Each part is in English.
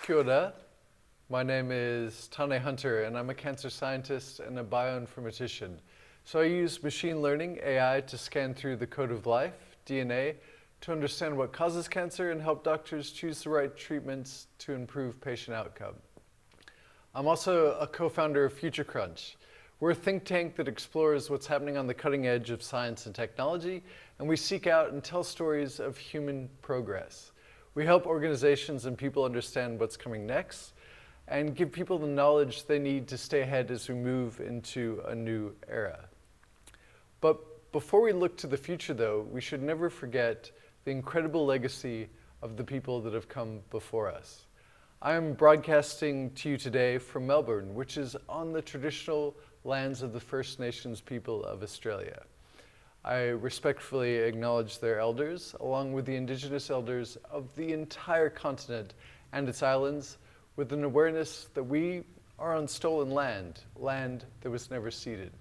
Kia ora. My name is Tané Hunter and I'm a cancer scientist and a bioinformatician. So I use machine learning, AI, to scan through the code of life, DNA, to understand what causes cancer and help doctors choose the right treatments to improve patient outcome. I'm also a co-founder of Future Crunch. We're a think tank that explores what's happening on the cutting edge of science and technology, and we seek out and tell stories of human progress. We help organizations and people understand what's coming next and give people the knowledge they need to stay ahead as we move into a new era. But before we look to the future, though, we should never forget the incredible legacy of the people that have come before us. I am broadcasting to you today from Melbourne, which is on the traditional lands of the First Nations people of Australia. I respectfully acknowledge their elders, along with the Indigenous elders of the entire continent and its islands, with an awareness that we are on stolen land, land that was never ceded.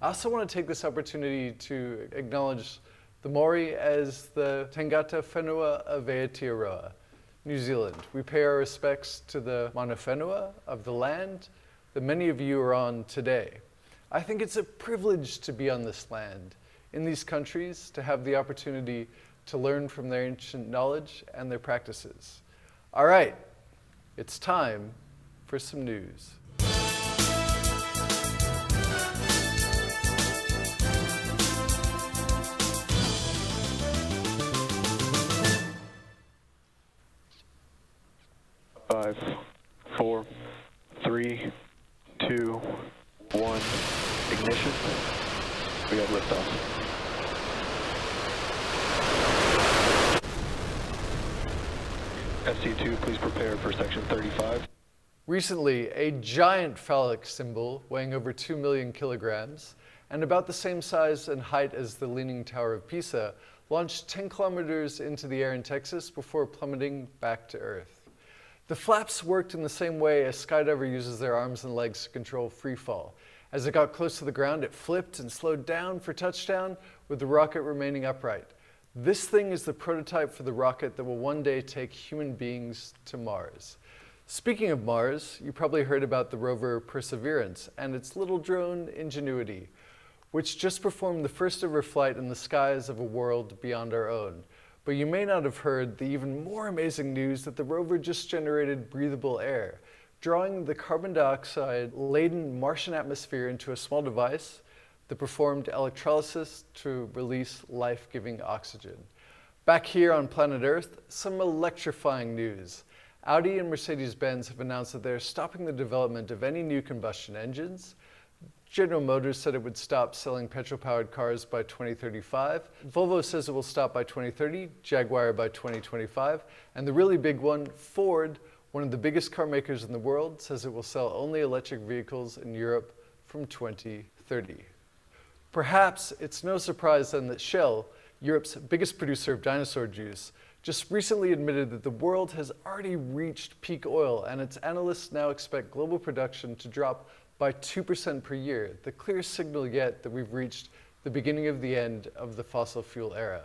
I also want to take this opportunity to acknowledge the Maori as the Tangata Whenua of Aotearoa, New Zealand. We pay our respects to the mana whenua of the land that many of you are on today. I think it's a privilege to be on this land, in these countries, to have the opportunity to learn from their ancient knowledge and their practices. All right, it's time for some news. Five, 4, 3, 2, 1, ignition. We got liftoff. SC2, please prepare for section 35. Recently, a giant phallic symbol weighing over 2 million kilograms and about the same size and height as the Leaning Tower of Pisa launched 10 kilometers into the air in Texas before plummeting back to Earth. The flaps worked in the same way a skydiver uses their arms and legs to control free fall. As it got close to the ground, it flipped and slowed down for touchdown, with the rocket remaining upright. This thing is the prototype for the rocket that will one day take human beings to Mars. Speaking of Mars, you probably heard about the rover Perseverance and its little drone Ingenuity, which just performed the first ever flight in the skies of a world beyond our own. But you may not have heard the even more amazing news that the rover just generated breathable air, drawing the carbon dioxide-laden Martian atmosphere into a small device that performed electrolysis to release life-giving oxygen. Back here on planet Earth, some electrifying news. Audi and Mercedes-Benz have announced that they're stopping the development of any new combustion engines. General Motors said it would stop selling petrol-powered cars by 2035. Volvo says it will stop by 2030, Jaguar by 2025, and the really big one, Ford, one of the biggest car makers in the world, says it will sell only electric vehicles in Europe from 2030. Perhaps it's no surprise then that Shell, Europe's biggest producer of dinosaur juice, just recently admitted that the world has already reached peak oil, and its analysts now expect global production to drop by 2% per year, the clearest signal yet that we've reached the beginning of the end of the fossil fuel era.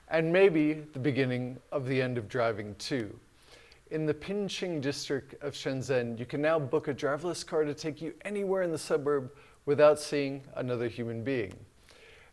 And maybe the beginning of the end of driving too. In the Pinqing district of Shenzhen, you can now book a driverless car to take you anywhere in the suburb without seeing another human being.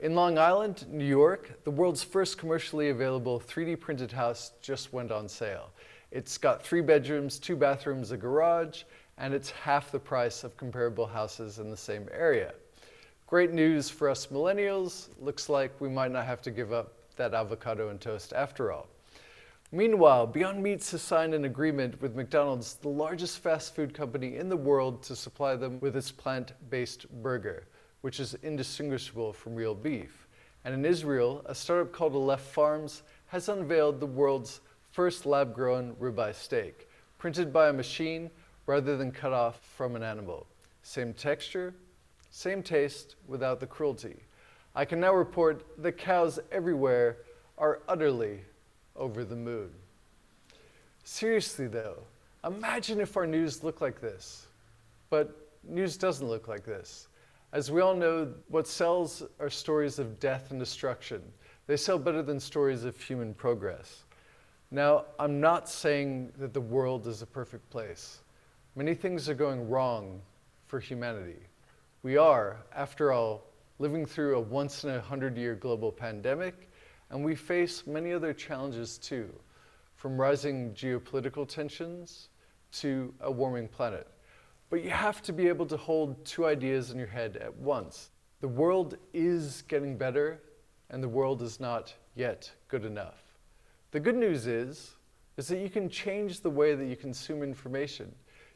In Long Island, New York, the world's first commercially available 3D printed house just went on sale. It's got 3 bedrooms, 2 bathrooms, a garage, and it's half the price of comparable houses in the same area. Great news for us millennials. Looks like we might not have to give up that avocado and toast after all. Meanwhile, Beyond Meats has signed an agreement with McDonald's, the largest fast food company in the world, to supply them with its plant-based burger, which is indistinguishable from real beef. And in Israel, a startup called Aleph Farms has unveiled the world's first lab-grown ribeye steak, printed by a machine rather than cut off from an animal. Same texture, same taste, without the cruelty. I can now report that cows everywhere are utterly over the moon. Seriously though, imagine if our news looked like this. But news doesn't look like this. As we all know, what sells are stories of death and destruction. They sell better than stories of human progress. Now, I'm not saying that the world is a perfect place. Many things are going wrong for humanity. We are, after all, living through a once-in-a-100-year global pandemic, and we face many other challenges too, from rising geopolitical tensions to a warming planet. But you have to be able to hold two ideas in your head at once. The world is getting better, and the world is not yet good enough. The good news is that you can change the way that you consume information.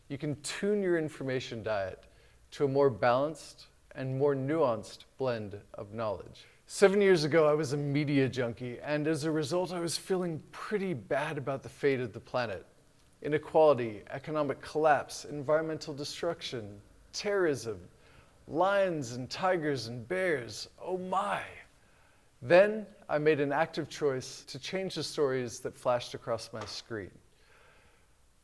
You can tune your information diet to a more balanced and more nuanced blend of knowledge. 7 years ago, I was a media junkie, and as a result, I was feeling pretty bad about the fate of the planet. Inequality, economic collapse, environmental destruction, terrorism, lions and tigers and bears, oh my. Then I made an active choice to change the stories that flashed across my screen.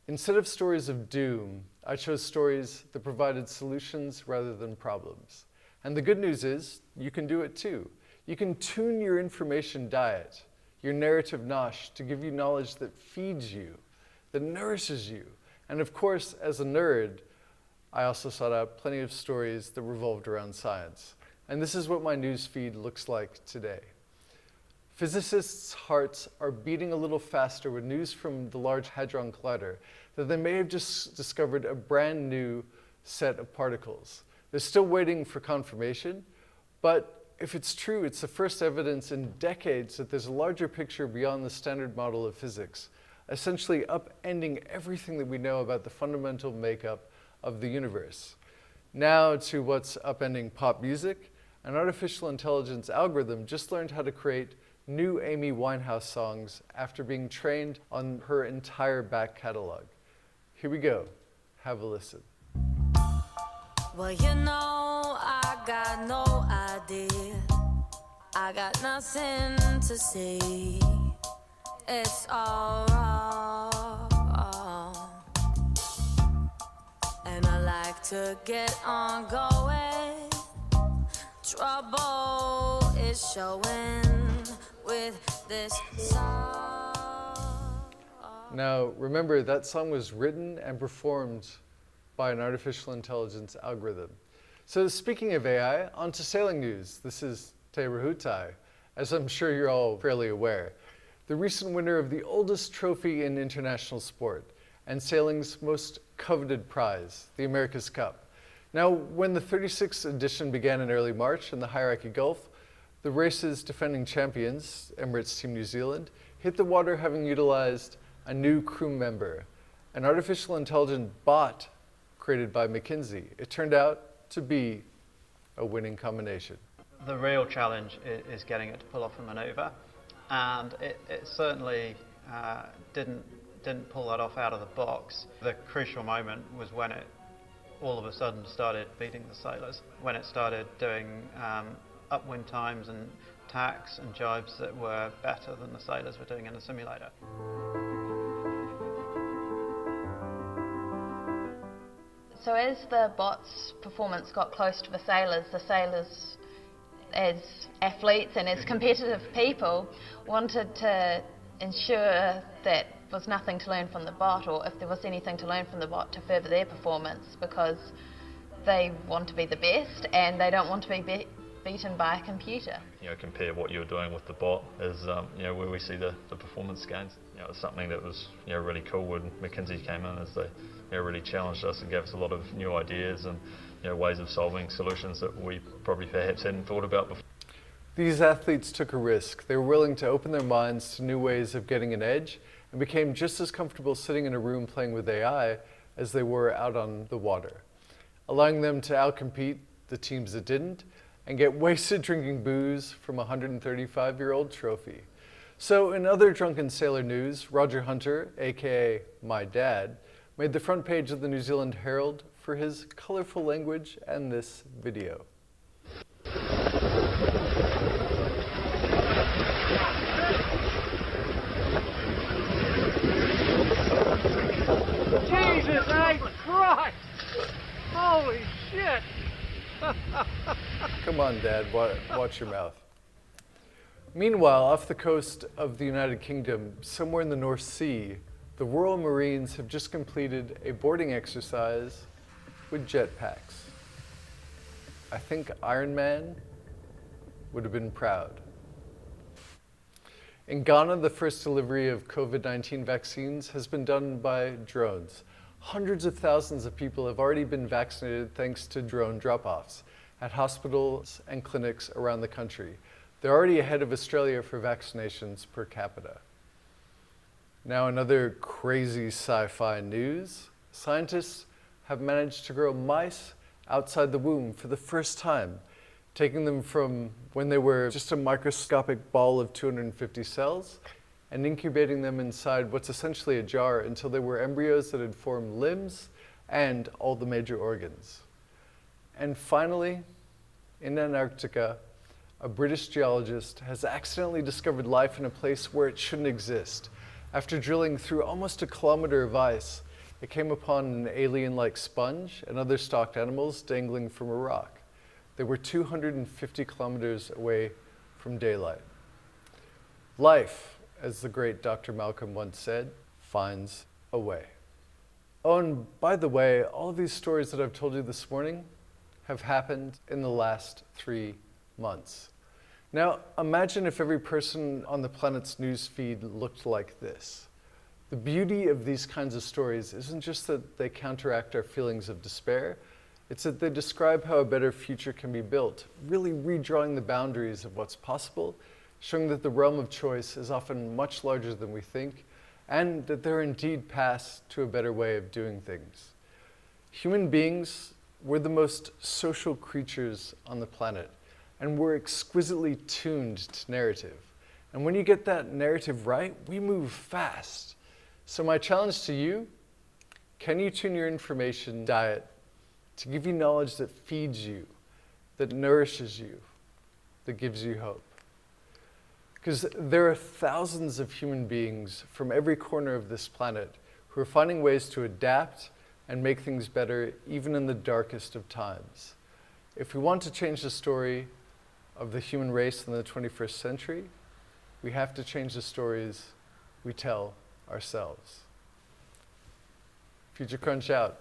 Instead of stories of doom, I chose stories that provided solutions rather than problems. And the good news is, you can do it too. You can tune your information diet, your narrative nosh, to give you knowledge that feeds you, that nourishes you. And of course, as a nerd, I also sought out plenty of stories that revolved around science. And this is what my news feed looks like today. Physicists' hearts are beating a little faster with news from the Large Hadron Collider that they may have just discovered a brand new set of particles. They're still waiting for confirmation, but if it's true, it's the first evidence in decades that there's a larger picture beyond the standard model of physics, essentially upending everything that we know about the fundamental makeup of the universe. Now to what's upending pop music. An artificial intelligence algorithm just learned how to create new Amy Winehouse songs after being trained on her entire back catalog. Here we go. Have a listen. Well, you know, I got no idea. I got nothing to say. It's all wrong. And I like to get on going. Trouble is showing with this song. Now, remember, that song was written and performed by an artificial intelligence algorithm. So speaking of AI, on to sailing news. This is Tané Hunter, as I'm sure you're all fairly aware. The recent winner of the oldest trophy in international sport and sailing's most coveted prize, the America's Cup. Now, when the 36th edition began in early March in the Hauraki Gulf, the race's defending champions, Emirates Team New Zealand, hit the water having utilized a new crew member, an artificial intelligence bot created by McKinsey. It turned out to be a winning combination. The real challenge is getting it to pull off a manoeuvre, and it certainly didn't pull that off out of the box. The crucial moment was when it all of a sudden started beating the sailors, when it started doing upwind times and tacks and jibes that were better than the sailors were doing in the simulator. So as the bot's performance got close to the sailors, as athletes and as competitive people, wanted to ensure that there was nothing to learn from the bot, or if there was anything to learn from the bot, to further their performance, because they want to be the best and they don't want to be beaten by a computer. You know, compare what you're doing with the bot is, you know, where we see the performance gains. You know, it's something that was, you know, really cool when McKinsey came in, as they, you know, really challenged us and gave us a lot of new ideas and, you know, ways of solving solutions that we probably perhaps hadn't thought about before. These athletes took a risk. They were willing to open their minds to new ways of getting an edge and became just as comfortable sitting in a room playing with AI as they were out on the water, allowing them to outcompete the teams that didn't and get wasted drinking booze from a 135-year-old trophy. So in other drunken sailor news, Roger Hunter, aka my dad, made the front page of the New Zealand Herald for his colorful language and this video. Jesus Christ! Holy shit! Come on, Dad, watch your mouth. Meanwhile, off the coast of the United Kingdom, somewhere in the North Sea, the Royal Marines have just completed a boarding exercise with jetpacks. I think Iron Man would have been proud. In Ghana, the first delivery of COVID-19 vaccines has been done by drones. Hundreds of thousands of people have already been vaccinated thanks to drone drop-offs at hospitals and clinics around the country. They're already ahead of Australia for vaccinations per capita. Now, another crazy sci-fi news. Scientists have managed to grow mice outside the womb for the first time, taking them from when they were just a microscopic ball of 250 cells and incubating them inside what's essentially a jar until they were embryos that had formed limbs and all the major organs. And finally, in Antarctica, a British geologist has accidentally discovered life in a place where it shouldn't exist. After drilling through almost a kilometer of ice, it came upon an alien-like sponge and other stalked animals dangling from a rock. They were 250 kilometers away from daylight. Life, as the great Dr. Malcolm once said, finds a way. Oh, and by the way, all of these stories that I've told you this morning have happened in the last 3 months. Now, imagine if every person on the planet's news feed looked like this. The beauty of these kinds of stories isn't just that they counteract our feelings of despair, it's that they describe how a better future can be built, really redrawing the boundaries of what's possible, showing that the realm of choice is often much larger than we think, and that there are indeed paths to a better way of doing things. Human beings were the most social creatures on the planet, and we're exquisitely tuned to narrative. And when you get that narrative right, we move fast. So my challenge to you, can you tune your information diet to give you knowledge that feeds you, that nourishes you, that gives you hope? Because there are thousands of human beings from every corner of this planet who are finding ways to adapt and make things better even in the darkest of times. If we want to change the story of the human race in the 21st century, we have to change the stories we tell ourselves. Future Crunch out.